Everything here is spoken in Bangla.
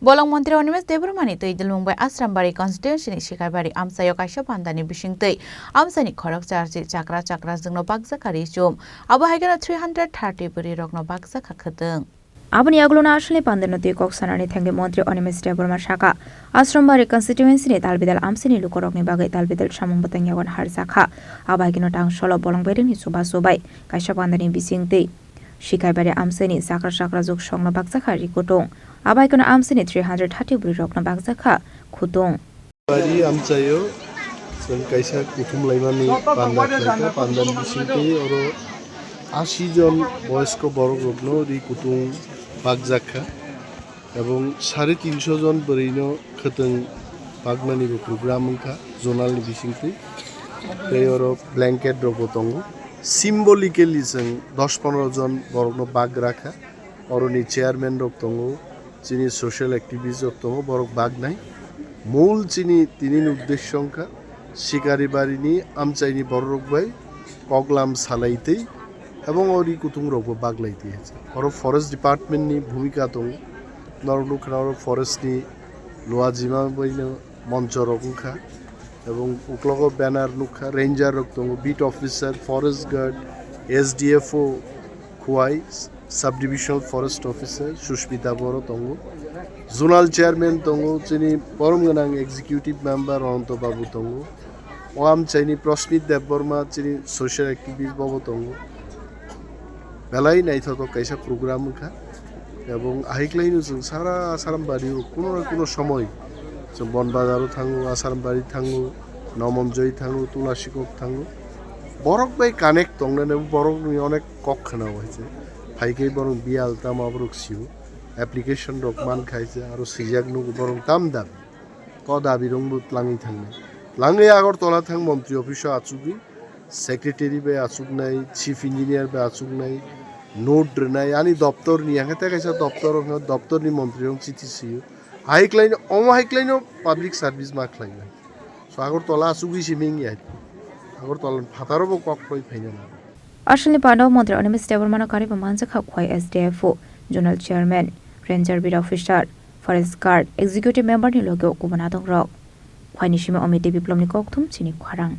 Bolong Mantri Animesh Debbarma ni Twidulmwng bai Asharambari Constituency ni Shikaibari Amchaio Kaisa Panda ni Bisingtwi Amchai ni Khorok Charchi Chakra Chakrajwk no Bakjakha Ri-chum Abohaikhe 330 Bwrwi Rokno Bakjakha Khutung Aboni aglona asli pandano ti kok sanani thange Mantri Animesh Debbarma Shaka Asharambari Constituency ni talbidal Amchai ni lukorok ni bagai talbidal samung batang yawan Bakjakha Abohaikhe no tang solo Bolong bai ni suba subai Kaisa Panda ni Bisingtwi Shikaibari Amchai ni Chakrajwk songno Bakjakha Rikutung Abohaikhe no Amchai ni 330 Bwrwi Rokno Bakjakha Khutung Shikaibari Amchaio Kaisa Khutung laimani Panda Bisingtwi oro 80 জন বয়স্ক বড় রত্ন রি-কুতুং বাগজাখা এবং 350 জন বরিনো খতং বাগমানি প্রোগ্রাম খা জোনাল বিসিংতwi তেয়র ব্ল্যাঙ্কেট রবতং সিম্বলিক্যালি जों 10-15 জন বড় বাগ রাখা অরনি চেয়ারম্যান রবতং চিনি সোশ্যাল অ্যাক্টিভিস্ট রবতং বড় বাগ নাই মূল চিনি তিনিন উদ্দেশ্য সংখ্যা শিকারিবারিনি আমচাইনি বড় রকবাই কগলাম সালাইতেই এবং রি-কুতুং রব বাগলাই দিয়েছে আর ফরেস্ট ডিপার্টমেন্ট নি ভূমিকা দং নরনুখার ফরেস্ট নি লোয়াজিমা বইনো মঞ্চ রকখা এবং উকলগ ব্যানার নুখা রেঞ্জার রক দং beat officer forest guard SDFO Khowai sub divisional forest officer Susmita বড় দং জোনাল চেয়ারম্যান দং চিনি পরম গনাং এক্সিকিউটিভ মেম্বার অনন্ত বাবু দং আমচাইনি প্রস্মিত দেববর্মা চিনি সোশ্যাল অ্যাক্টিভিস্ট বাবু দং বেলাই নাইথক কাইসা প্রোগ্রাম খা এবং আহিকলাইনো जों সারা আসারামবাড়ি কোনো সময় जों বনবাজারও থাঙ্গো আসারামবাড়ি থাঙ্গো নমনজয় থাঙ্গো তুলাসিকক থাঙ্গো বরক বাই কানেক্ট দংনে বরক অনেক কক্ষনা হয়েছে ফাইকে বরং বিয়াল তাম আবরক সিউ অ্যাপ্লিকেশন রক মান খাইছে আর সিজাক নু বরং তাম দাবি ক দাবি রংবু লাঙি থাঙ্গে লাঙে আগর তলা থাং মন্ত্রী অফিসে আচুগি সেক্রেটারি বে আচুক নাই চিফ ইঞ্জিনিয়ার বে আচুক নাই নোট নাই আনি দপ্তর নি আগে কাইসা দপ্তর নি মন্ত্রী রং চিঠি সিউ হাইকলাইন হাইকলাইনও পাবলিক সার্ভিস মা খাইন সো আগর তলা আচুগি সিমিঙ্গি আগর তলা ফাতারব কক কই ফাইনা না Asli Panda Mantri Animesh Debbarma no kari Bakjakha khoi SDFO Zonal Chairman Ranger Bid Officer Forest Guard Executive Member ni loge kubana dong rok khoi ni sima omite biplomni kokthum Chini Khorang